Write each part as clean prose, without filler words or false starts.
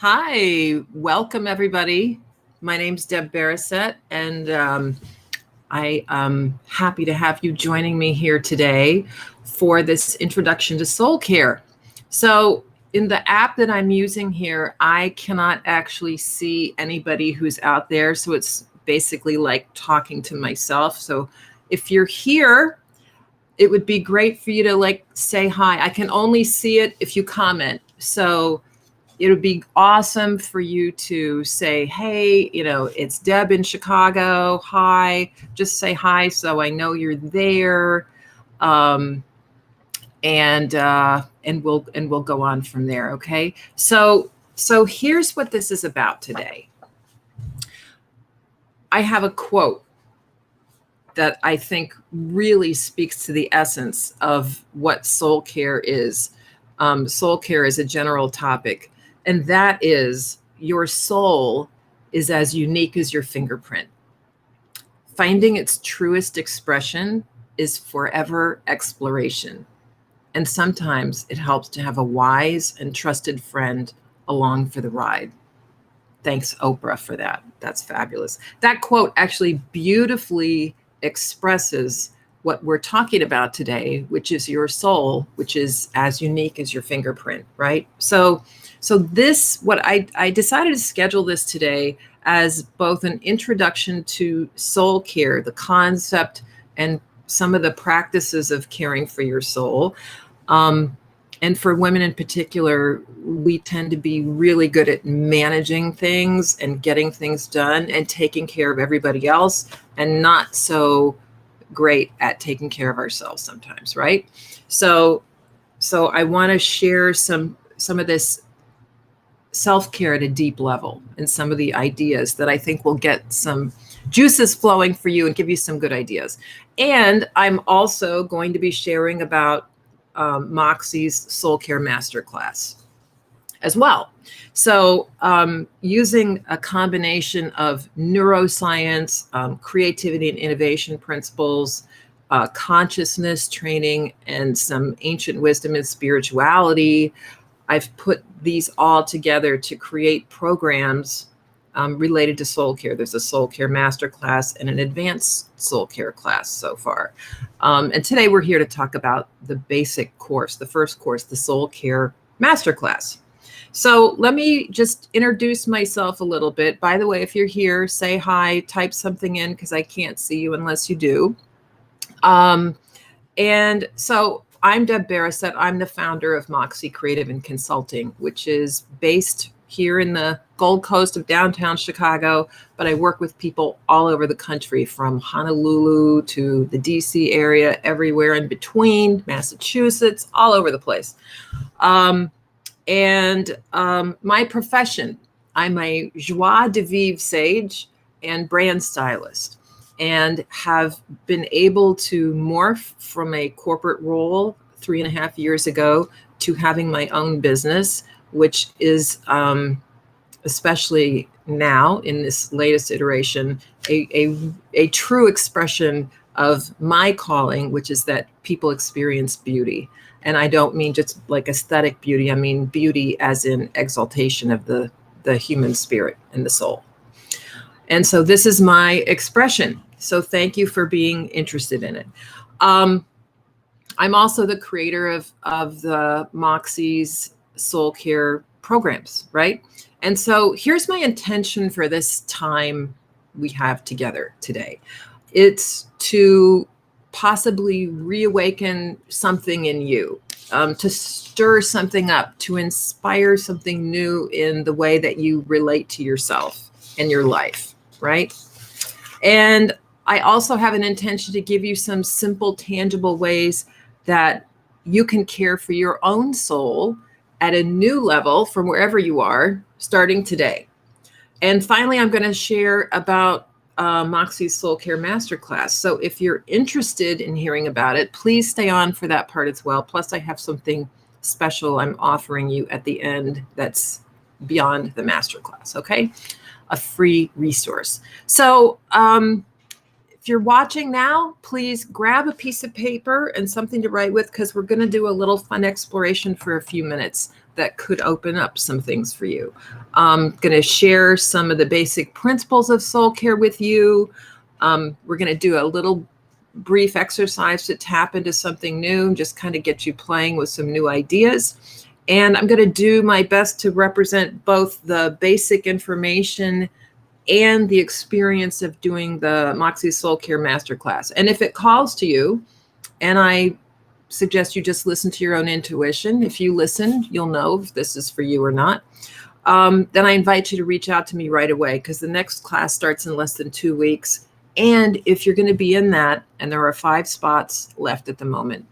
Hi, welcome everybody. My name's Deb Beroset, and I am happy to have you joining me here today for this introduction to soul care. So in the app that I'm using here, I cannot actually see anybody who's out there. So it's basically like talking to myself. So if you're here, it would be great for you to say hi. I can only see it if you comment. So it would be awesome for you to say, hey, it's Deb in Chicago. Hi, just say hi so I know you're there. And we'll go on from there. Okay. So here's what this is about today. I have a quote that I think really speaks to the essence of what soul care is. Soul care is a general topic. And that is, your soul is as unique as your fingerprint. Finding its truest expression is forever exploration. And sometimes it helps to have a wise and trusted friend along for the ride. Thanks, Oprah, for that. That's fabulous. That quote actually beautifully expresses what we're talking about today, which is your soul, which is as unique as your fingerprint, right? So this, what I decided to schedule this today as both an introduction to soul care, the concept and some of the practices of caring for your soul. And for women in particular, we tend to be really good at managing things and getting things done and taking care of everybody else, and not so great at taking care of ourselves sometimes, right? So I want to share some of this self-care at a deep level and some of the ideas that I think will get some juices flowing for you and give you some good ideas. And I'm also going to be sharing about Moxie's Soul Care Masterclass as well. So using a combination of neuroscience, creativity and innovation principles, consciousness training, and some ancient wisdom and spirituality, I've put these all together to create programs related to soul care. There's a soul care masterclass and an advanced soul care class so far. And today we're here to talk about the basic course, the first course, the soul care masterclass. So let me just introduce myself a little bit. By the way, if you're here, say hi, type something in because I can't see you unless you do. And so I'm Deb Beroset. I'm the founder of Moxie Creative and Consulting, which is based here in the Gold Coast of downtown Chicago, but I work with people all over the country, from Honolulu to the DC area, everywhere in between, Massachusetts, all over the place. My profession, I'm a Joie de Vivre Sage and brand stylist, and have been able to morph from a corporate role 3.5 years ago to having my own business, which is especially now in this latest iteration, a true expression of my calling, which is that people experience beauty. And I don't mean just like aesthetic beauty. I mean beauty as in exaltation of the human spirit and the soul. And so this is my expression. So thank you for being interested in it. I'm also the creator of the Moxie's soul care programs, right? And so here's my intention for this time we have together today. It's to possibly reawaken something in you, to stir something up, to inspire something new in the way that you relate to yourself and your life, right? And I also have an intention to give you some simple, tangible ways that you can care for your own soul at a new level from wherever you are, starting today. And finally, I'm going to share about Moxie's Soul Care Masterclass. So if you're interested in hearing about it, please stay on for that part as well. Plus, I have something special I'm offering you at the end that's beyond the masterclass, okay? A free resource. So if you're watching now, please grab a piece of paper and something to write with, because we're going to do a little fun exploration for a few minutes. that could open up some things for you. I'm going to share some of the basic principles of soul care with you. We're going to do a little brief exercise to tap into something new, just kind of get you playing with some new ideas. And I'm going to do my best to represent both the basic information and the experience of doing the Moxie Soul Care Masterclass. And if it calls to you, and I suggest you just listen to your own intuition. If you listen, you'll know if this is for you or not. Then I invite you to reach out to me right away, because the next class starts in less than 2 weeks. And if you're going to be in that, and there are 5 spots left at the moment,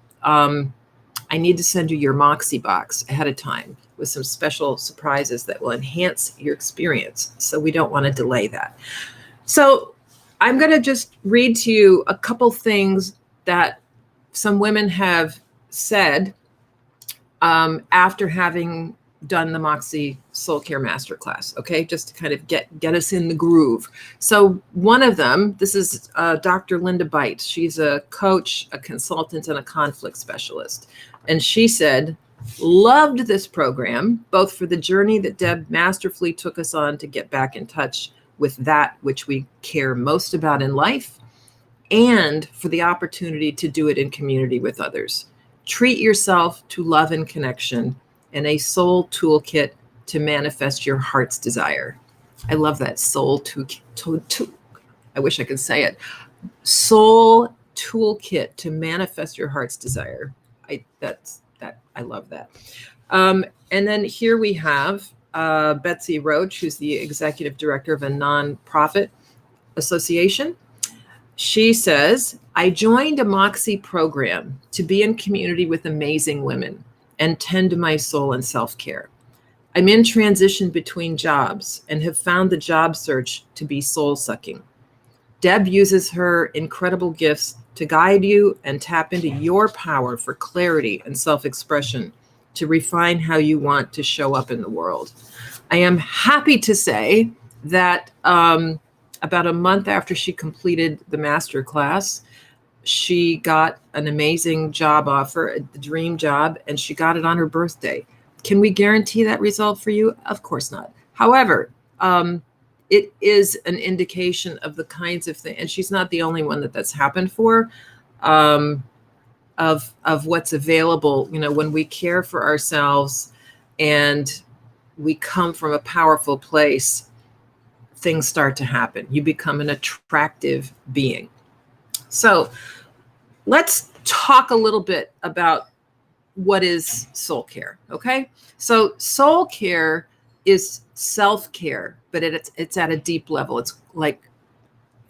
I need to send you your Moxie box ahead of time with some special surprises that will enhance your experience. So we don't want to delay that. So I'm going to just read to you a couple things that some women have said after having done the Moxie Soul Care Masterclass, okay? Just to kind of get us in the groove. So one of them, this is Dr. Linda Bites. She's a coach, a consultant, and a conflict specialist. And she said, loved this program, both for the journey that Deb masterfully took us on to get back in touch with that which we care most about in life, and for the opportunity to do it in community with others. Treat yourself to love and connection, and a soul toolkit to manifest your heart's desire. I love that soul toolkit. I wish I could say it. Soul toolkit to manifest your heart's desire. I love that. And then here we have Betsy Roach, who's the executive director of a nonprofit association. She says, I joined a Moxie program to be in community with amazing women and tend to my soul and self-care. I'm in transition between jobs and have found the job search to be soul-sucking. Deb uses her incredible gifts to guide you and tap into your power for clarity and self-expression to refine how you want to show up in the world. I am happy to say that about a month after she completed the masterclass, she got an amazing job offer, the dream job, and she got it on her birthday. Can we guarantee that result for you? Of course not. However, it is an indication of the kinds of things, and she's not the only one that's happened for, of what's available, when we care for ourselves and we come from a powerful place, things start to happen. You become an attractive being. So let's talk a little bit about what is soul care, okay? So soul care is self-care, but it's at a deep level. It's like,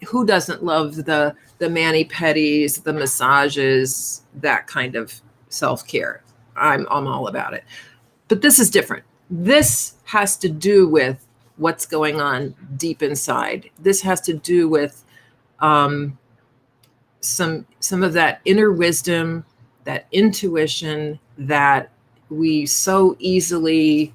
who doesn't love the mani-pedis, the massages, that kind of self-care? I'm all about it. But this is different. This has to do with what's going on deep inside. This has to do with some of that inner wisdom, that intuition that we so easily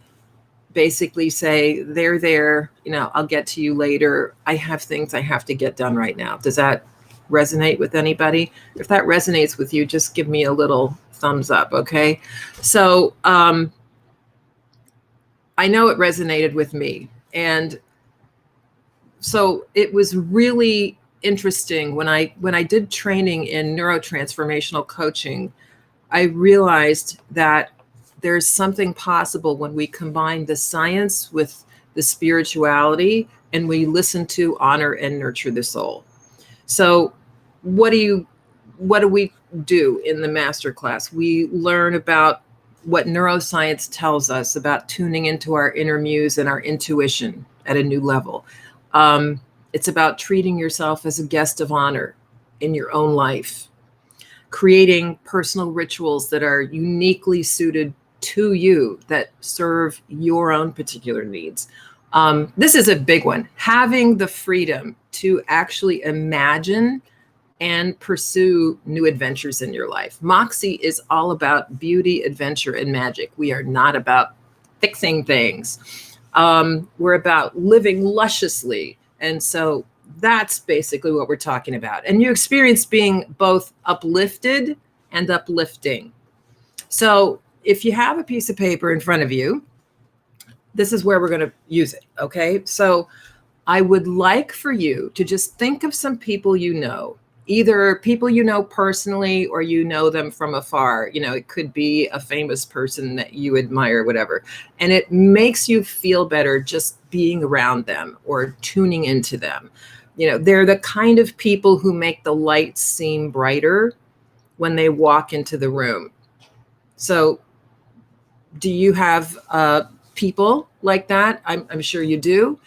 basically say, there, I'll get to you later. I have things I have to get done right now. Does that resonate with anybody? If that resonates with you, just give me a little thumbs up, okay? So I know it resonated with me. And so it was really interesting when I did training in neurotransformational coaching. I realized that there's something possible when we combine the science with the spirituality and we listen to, honor, and nurture the soul. So what do we do in the masterclass? We learn about what neuroscience tells us about tuning into our inner muse and our intuition at a new level. It's about treating yourself as a guest of honor in your own life, creating personal rituals that are uniquely suited to you, that serve your own particular needs. This is a big one. Having the freedom to actually imagine and pursue new adventures in your life. Moxie is all about beauty, adventure, and magic. We are not about fixing things. We're about living lusciously. And so that's basically what we're talking about. And you experience being both uplifted and uplifting. So if you have a piece of paper in front of you, this is where we're going to use it. Okay. So I would like for you to just think of some people you know, either people you know personally or you know them from afar. You know, it could be a famous person that you admire, whatever. And it makes you feel better just being around them or tuning into them. You know, they're the kind of people who make the light seem brighter when they walk into the room. So do you have people like that? I'm sure you do.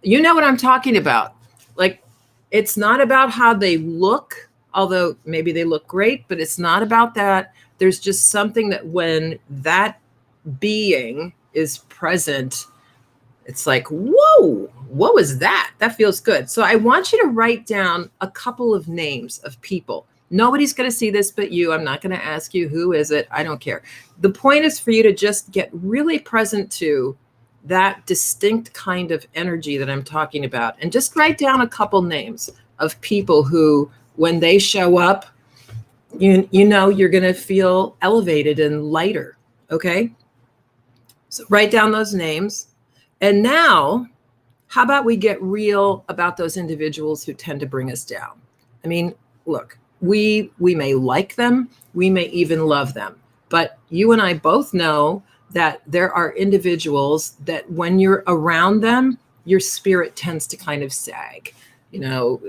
You know what I'm talking about. Like, it's not about how they look, although maybe they look great, but it's not about that. There's just something that when that being is present, it's like, whoa, what was that? That feels good. So I want you to write down a couple of names of people. Nobody's going to see this but you. I'm not going to ask you who is it. I don't care. The point is for you to just get really present to that distinct kind of energy that I'm talking about, and just write down a couple names of people who, when they show up, you know, you're going to feel elevated and lighter. Okay. So write down those names. And now, how about we get real about those individuals who tend to bring us down? I mean, look, we may like them, we may even love them, but you and I both know that there are individuals that when you're around them, your spirit tends to kind of sag. You know,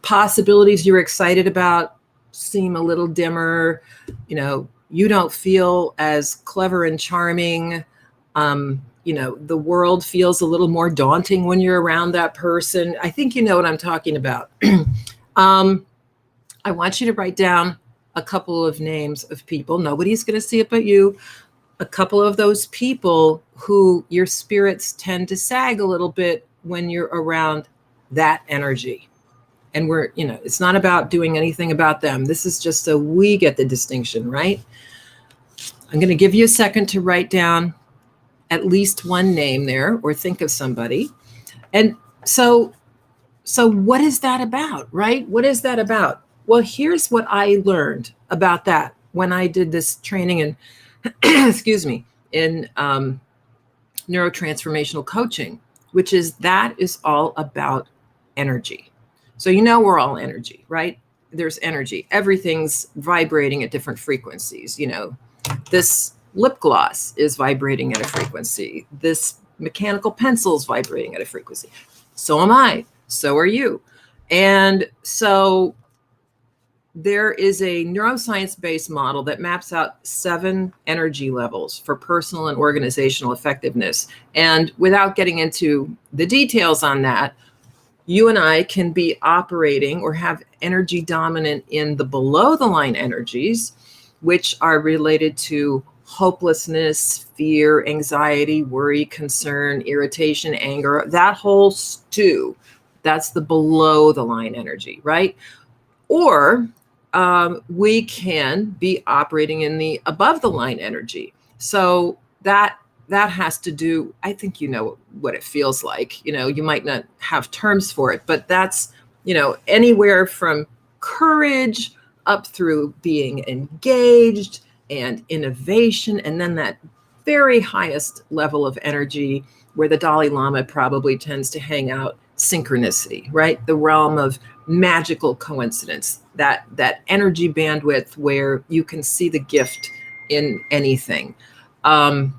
possibilities you're excited about seem a little dimmer. You know, you don't feel as clever and charming. You know, the world feels a little more daunting when you're around that person. I think you know what I'm talking about. I want you to write down a couple of names of people. Nobody's going to see it but you. A couple of those people who your spirits tend to sag a little bit when you're around that energy. And we're, you know, it's not about doing anything about them. This is just so we get the distinction, right? I'm going to give you a second to write down at least one name there or think of somebody. And so what is that about, right? What is that about? Well, here's what I learned about that when I did this training in, excuse me, in neurotransformational coaching, which is that is all about energy. So, you know, we're all energy, right? There's energy. Everything's vibrating at different frequencies. You know, this lip gloss is vibrating at a frequency. This mechanical pencil is vibrating at a frequency. So am I. So are you. And so there is a neuroscience-based model that maps out 7 energy levels for personal and organizational effectiveness. And without getting into the details on that, you and I can be operating or have energy dominant in the below the line energies, which are related to hopelessness, fear, anxiety, worry, concern, irritation, anger, that whole stew. That's the below the line energy, right? Or we can be operating in the above the line energy. So that has to do, I think you know what it feels like. You know, you might not have terms for it, but that's, you know, anywhere from courage up through being engaged and innovation, and then that very highest level of energy where the Dalai Lama probably tends to hang out, synchronicity, right? The realm of magical coincidence, that energy bandwidth where you can see the gift in anything.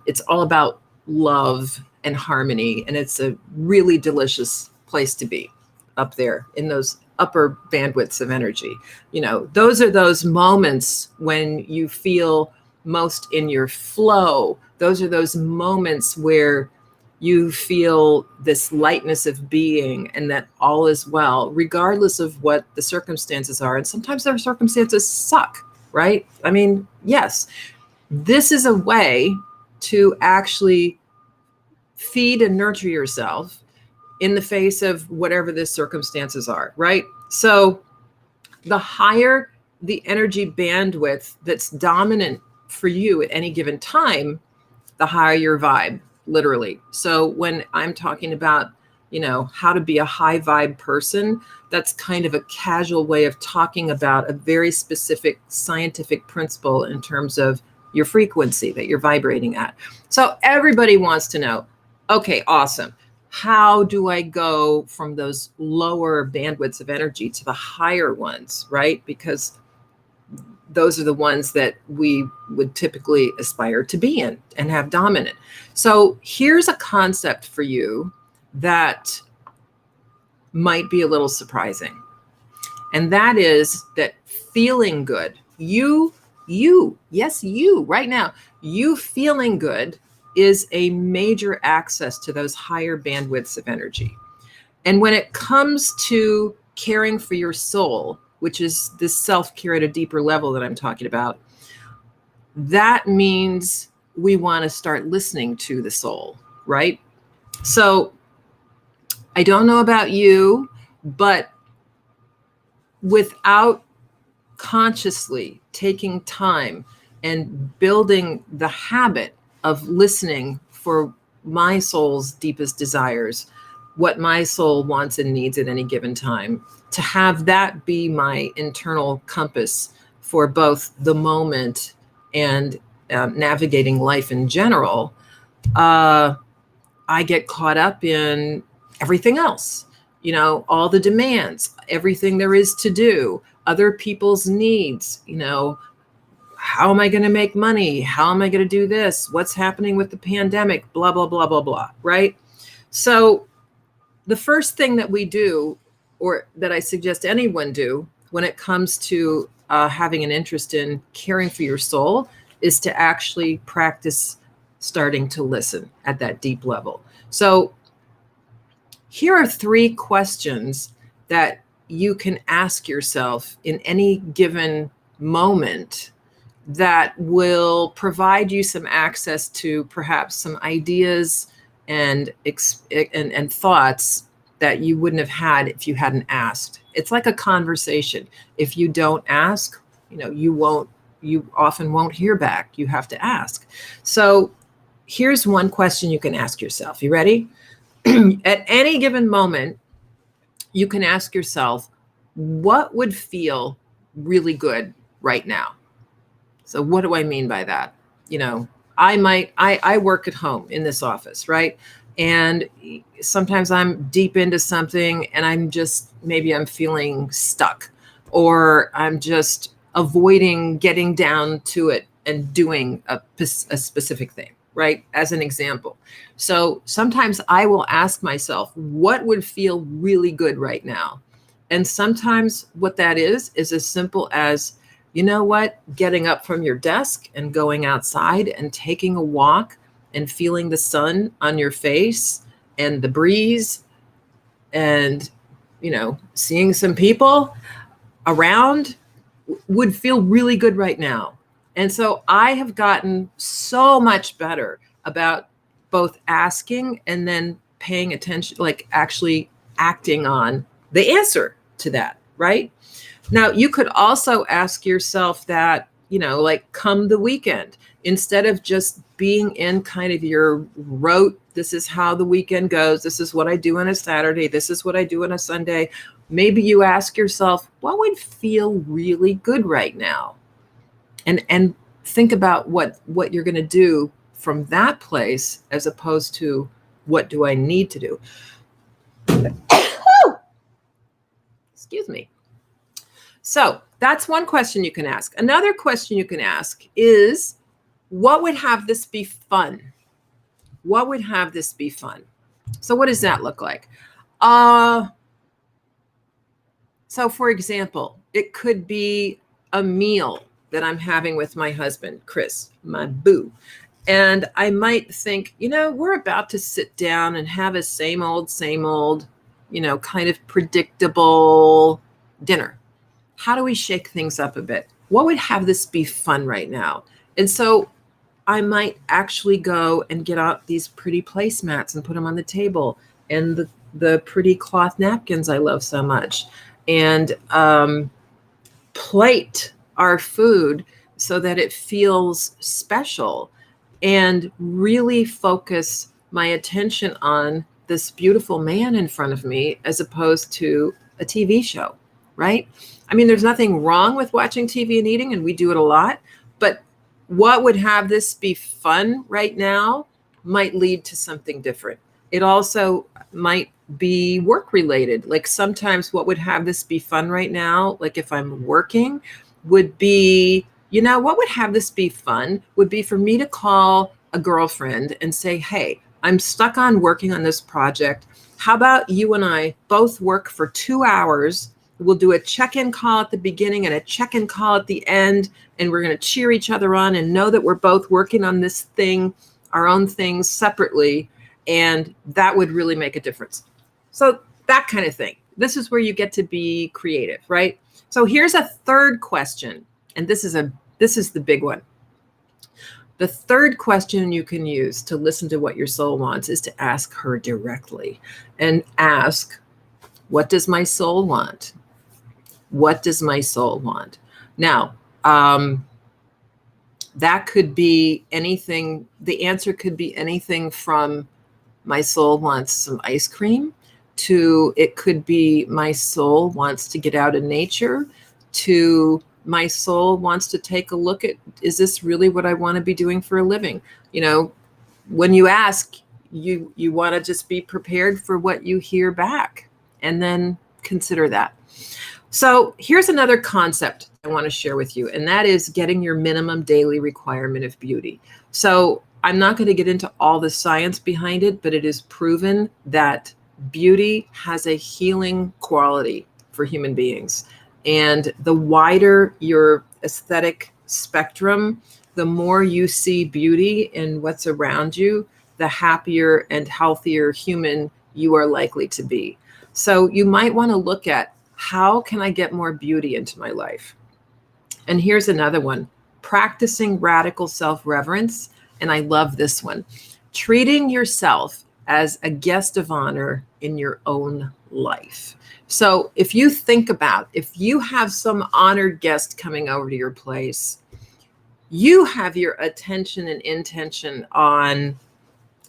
It's all about love and harmony, and it's a really delicious place to be up there in those upper bandwidths of energy. You know, those are those moments when you feel most in your flow. Those are those moments where you feel this lightness of being and that all is well, regardless of what the circumstances are. And sometimes our circumstances suck, right? I mean, yes, this is a way to actually feed and nurture yourself in the face of whatever the circumstances are, right? So the higher the energy bandwidth that's dominant for you at any given time, the higher your vibe, literally. So when I'm talking about, you know, how to be a high vibe person, that's kind of a casual way of talking about a very specific scientific principle in terms of your frequency that you're vibrating at. So everybody wants to know, okay, awesome. How do I go from those lower bandwidths of energy to the higher ones, right? Because those are the ones that we would typically aspire to be in and have dominant. So here's a concept for you that might be a little surprising. And that is that feeling good, yes, you right now, you feeling good is a major access to those higher bandwidths of energy. And when it comes to caring for your soul, which is this self-care at a deeper level that I'm talking about, that means we want to start listening to the soul, right? So I don't know about you, but without consciously taking time and building the habit of listening for my soul's deepest desires, what my soul wants and needs at any given time, to have that be my internal compass for both the moment and navigating life in general, I get caught up in everything else, all the demands, everything there is to do, other people's needs, how am I going to make money? How am I going to do this? What's happening with the pandemic? Blah, blah, blah, blah, blah, right? So the first thing that we do, or that I suggest anyone do when it comes to having an interest in caring for your soul, is to actually practice starting to listen at that deep level. So here are 3 questions that you can ask yourself in any given moment that will provide you some access to perhaps some ideas and thoughts that you wouldn't have had if you hadn't asked. It's like a conversation. If you don't ask, you often won't hear back. You have to ask. So here's one question you can ask yourself. You ready? At any given moment, you can ask yourself, what would feel really good right now? So what do I mean by that? I work at home in this office, right? And sometimes I'm deep into something and maybe I'm feeling stuck, or I'm just avoiding getting down to it and doing a specific thing, right? As an example. So sometimes I will ask myself, what would feel really good right now? And sometimes what that is as simple as, getting up from your desk and going outside and taking a walk and feeling the sun on your face and the breeze and, seeing some people around would feel really good right now. And so I have gotten so much better about both asking and then paying attention, like actually acting on the answer to that, right? Now, you could also ask yourself that, come the weekend, instead of just being in kind of your rote, this is how the weekend goes, this is what I do on a Saturday, this is what I do on a Sunday. Maybe you ask yourself, what would feel really good right now? And think about what you're going to do from that place, as opposed to what do I need to do? Excuse me. So that's one question you can ask. Another question you can ask is, what would have this be fun? What would have this be fun? So what does that look like? So for example, it could be a meal that I'm having with my husband, Chris, my boo. And I might think, we're about to sit down and have a same old, kind of predictable dinner. How do we shake things up a bit? What would have this be fun right now? And so I might actually go and get out these pretty placemats and put them on the table, and the pretty cloth napkins I love so much, and plate our food so that it feels special, and really focus my attention on this beautiful man in front of me as opposed to a TV show, right? I mean, there's nothing wrong with watching TV and eating, and we do it a lot, but what would have this be fun right now might lead to something different. It also might be work related. Like sometimes what would have this be fun right now, like if I'm working, would be, what would have this be fun would be for me to call a girlfriend and say, hey, I'm stuck on working on this project. How about you and I both work for 2 hours? We'll do a check-in call at the beginning and a check-in call at the end, and we're going to cheer each other on and know that we're both working on this thing, our own things separately, and that would really make a difference. So that kind of thing. This is where you get to be creative, right? So here's a third question, and this is the big one. The third question you can use to listen to what your soul wants is to ask her directly and ask, what does my soul want? What does my soul want? Now, that could be anything. The answer could be anything from my soul wants some ice cream to it could be my soul wants to get out in nature to my soul wants to take a look at, is this really what I want to be doing for a living? When you ask, you want to just be prepared for what you hear back and then consider that. So here's another concept I want to share with you, and that is getting your minimum daily requirement of beauty. So I'm not going to get into all the science behind it, but it is proven that beauty has a healing quality for human beings. And the wider your aesthetic spectrum, the more you see beauty in what's around you, the happier and healthier human you are likely to be. So you might want to look at, how can I get more beauty into my life? And here's another one, practicing radical self-reverence. And I love this one, treating yourself as a guest of honor in your own life. So if you think about, if you have some honored guest coming over to your place, you have your attention and intention on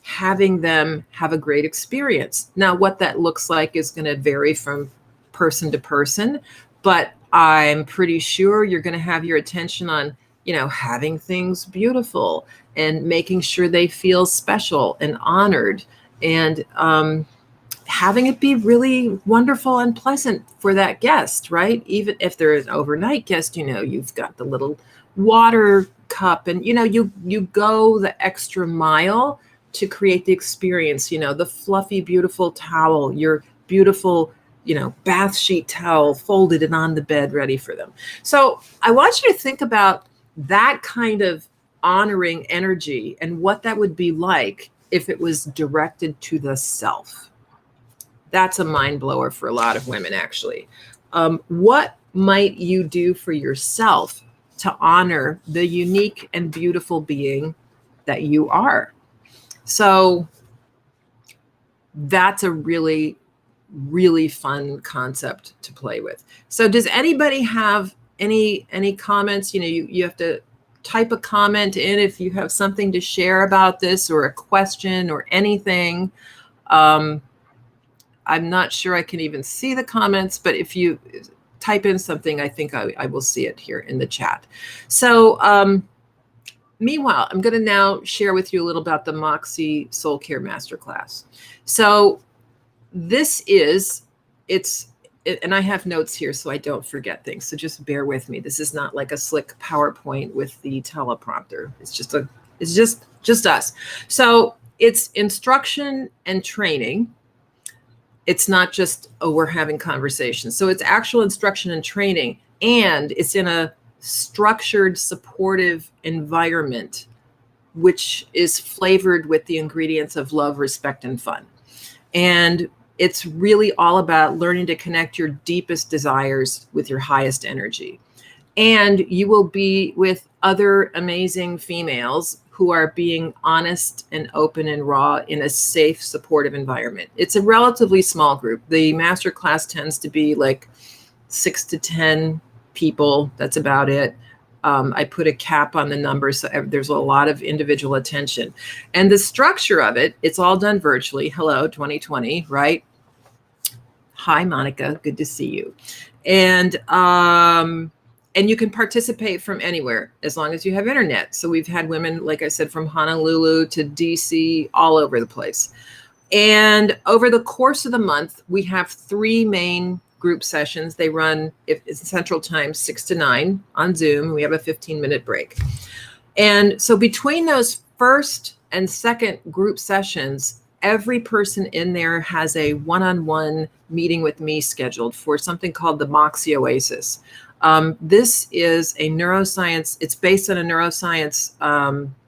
having them have a great experience. Now, what that looks like is going to vary from person to person, but I'm pretty sure you're going to have your attention on, having things beautiful and making sure they feel special and honored, and having it be really wonderful and pleasant for that guest, right? Even if they're an overnight guest, you've got the little water cup and, you go the extra mile to create the experience, the fluffy, beautiful towel, your beautiful, bath sheet towel folded and on the bed ready for them. So I want you to think about that kind of honoring energy and what that would be like if it was directed to the self. That's a mind blower for a lot of women, actually. What might you do for yourself to honor the unique and beautiful being that you are? So that's a really, really fun concept to play with. So does anybody have any comments? You have to type a comment in if you have something to share about this or a question or anything. I'm not sure I can even see the comments, but if you type in something, I think I will see it here in the chat. So meanwhile, I'm going to now share with you a little about the Moxie Soul Care Masterclass. So this is, and I have notes here so I don't forget things. So just bear with me. This is not like a slick PowerPoint with the teleprompter. It's just us. So it's instruction and training. It's not just, we're having conversations. So it's actual instruction and training, and it's in a structured, supportive environment, which is flavored with the ingredients of love, respect, and fun. And it's really all about learning to connect your deepest desires with your highest energy. And you will be with other amazing females who are being honest and open and raw in a safe, supportive environment. It's a relatively small group. The masterclass tends to be like 6 to 10 people. That's about it. I put a cap on the number, so there's a lot of individual attention. And the structure of it, it's all done virtually. Hello, 2020, right? Hi, Monica. Good to see you. And And you can participate from anywhere as long as you have internet. So we've had women, like I said, from Honolulu to DC, all over the place. And over the course of the month, we have 3 main group sessions. They run, if it's Central Time, 6 to 9 on Zoom. We have a 15-minute break. And so between those first and second group sessions, every person in there has a one-on-one meeting with me scheduled for something called the Moxie Oasis. This is a neuroscience, it's based on a neuroscience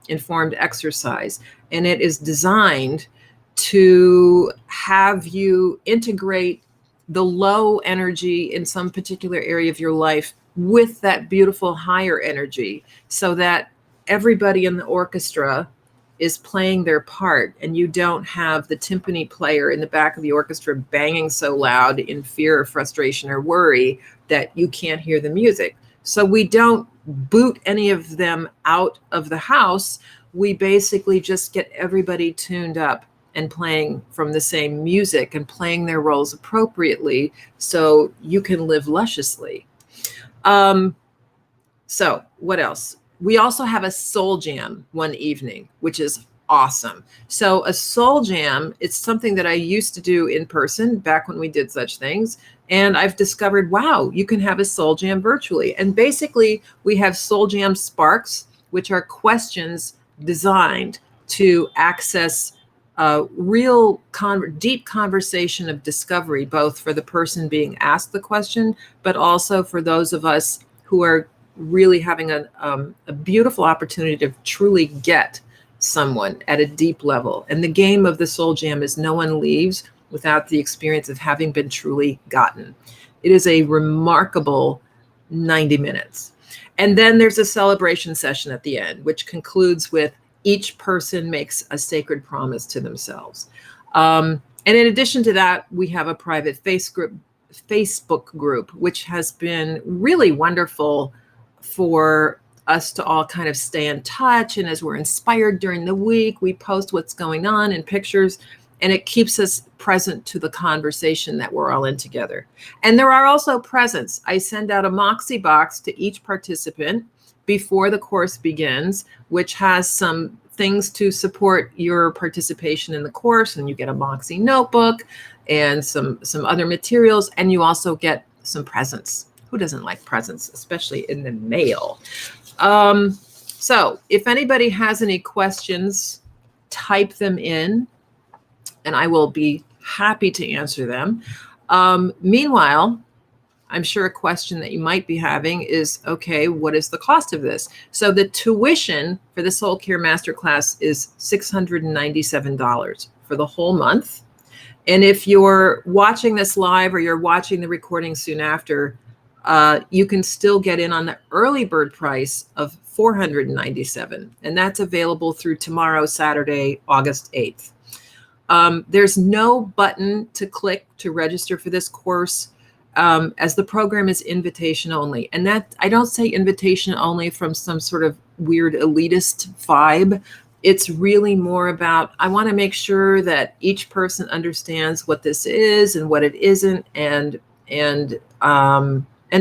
informed exercise, and it is designed to have you integrate the low energy in some particular area of your life with that beautiful higher energy, so that everybody in the orchestra is playing their part, and you don't have the timpani player in the back of the orchestra banging so loud in fear or frustration or worry that you can't hear the music. So we don't boot any of them out of the house. We basically just get everybody tuned up and playing from the same music and playing their roles appropriately so you can live lusciously. So what else? We also have a soul jam one evening, which is awesome. So a soul jam, it's something that I used to do in person back when we did such things. And I've discovered, wow, you can have a soul jam virtually. And basically we have soul jam sparks, which are questions designed to access real deep conversation of discovery, both for the person being asked the question, but also for those of us who are really having a beautiful opportunity to truly get someone at a deep level. And the game of the soul jam is no one leaves without the experience of having been truly gotten. It is a remarkable 90 minutes. And then there's a celebration session at the end, which concludes with each person makes a sacred promise to themselves. And in addition to that, we have a private Facebook group, which has been really wonderful for us to all kind of stay in touch. And as we're inspired during the week, we post what's going on in pictures, and it keeps us present to the conversation that we're all in together. And there are also presents. I send out a Moxie box to each participant before the course begins, which has some things to support your participation in the course. And you get a Moxie notebook and some other materials, and you also get some presents. Who doesn't like presents, especially in the mail? So if anybody has any questions, type them in, and I will be happy to answer them. Meanwhile, I'm sure a question that you might be having is, okay, what is the cost of this? So the tuition for the Soul Care Masterclass is $697 for the whole month. And if you're watching this live or you're watching the recording soon after, you can still get in on the early bird price of $497, and that's available through tomorrow, Saturday, August 8th. There's no button to click to register for this course, as the program is invitation only. And that, I don't say invitation only from some sort of weird elitist vibe. It's really more about, I want to make sure that each person understands what this is and what it isn't, and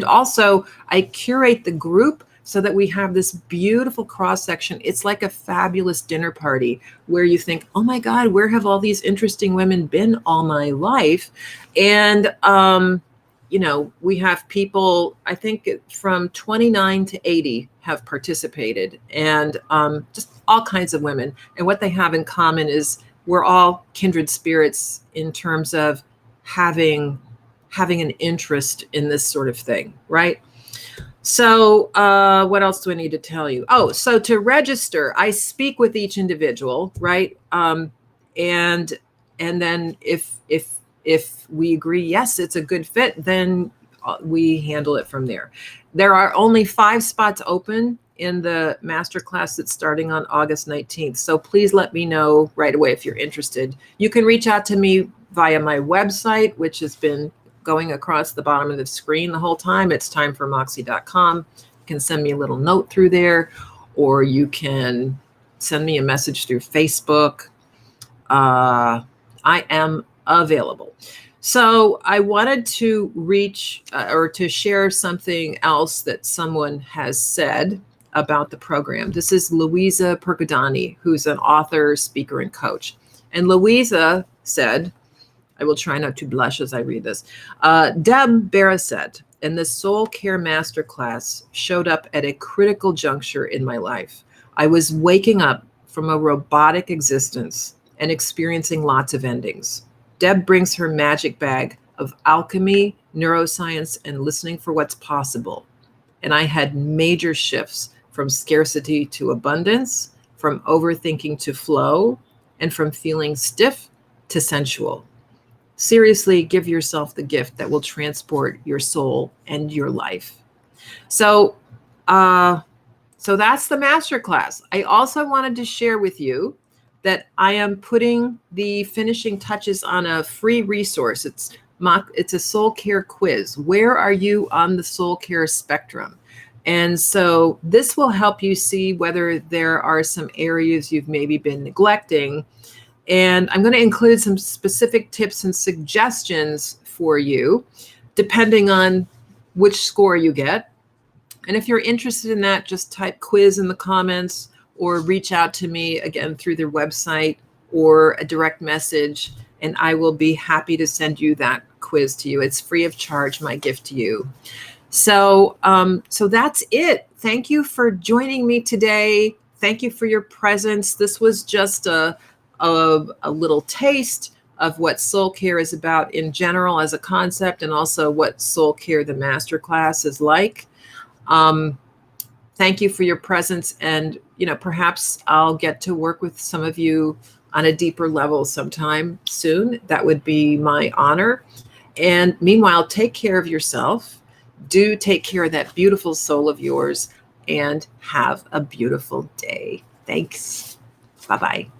also I curate the group so that we have this beautiful cross section. It's like a fabulous dinner party where you think, oh my God, where have all these interesting women been all my life? And, we have people, I think from 29 to 80 have participated, and just all kinds of women. And what they have in common is we're all kindred spirits in terms of having an interest in this sort of thing, right? So what else do I need to tell you? Oh, so to register, I speak with each individual, right? And then if we agree, yes, it's a good fit, then we handle it from there. There are only 5 spots open in the masterclass that's starting on August 19th. So please let me know right away if you're interested. You can reach out to me via my website, which has been going across the bottom of the screen the whole time. It's timeformoxie.com. You can send me a little note through there, or you can send me a message through Facebook. I am available. So I wanted to reach or to share something else that someone has said about the program. This is Louisa Pergodani, who's an author, speaker, and coach. And Louisa said, I will try not to blush as I read this. Deb Beroset in the Soul Care Masterclass showed up at a critical juncture in my life. I was waking up from a robotic existence and experiencing lots of endings. Deb brings her magic bag of alchemy, neuroscience, and listening for what's possible. And I had major shifts from scarcity to abundance, from overthinking to flow, and from feeling stiff to sensual. Seriously, give yourself the gift that will transport your soul and your life. So, so that's the masterclass. I also wanted to share with you that I am putting the finishing touches on a free resource. It's a soul care quiz. Where are you on the soul care spectrum? And so this will help you see whether there are some areas you've maybe been neglecting. And I'm going to include some specific tips and suggestions for you, depending on which score you get. And if you're interested in that, just type quiz in the comments or reach out to me again through their website or a direct message, and I will be happy to send you that quiz to you. It's free of charge, my gift to you. So, so that's it. Thank you for joining me today. Thank you for your presence. This was just a little taste of what soul care is about in general as a concept, and also what soul care, the masterclass, is like. Thank you for your presence, and perhaps I'll get to work with some of you on a deeper level sometime soon. That would be my honor. And meanwhile, take care of yourself. Do take care of that beautiful soul of yours, and have a beautiful day. Thanks. Bye-bye.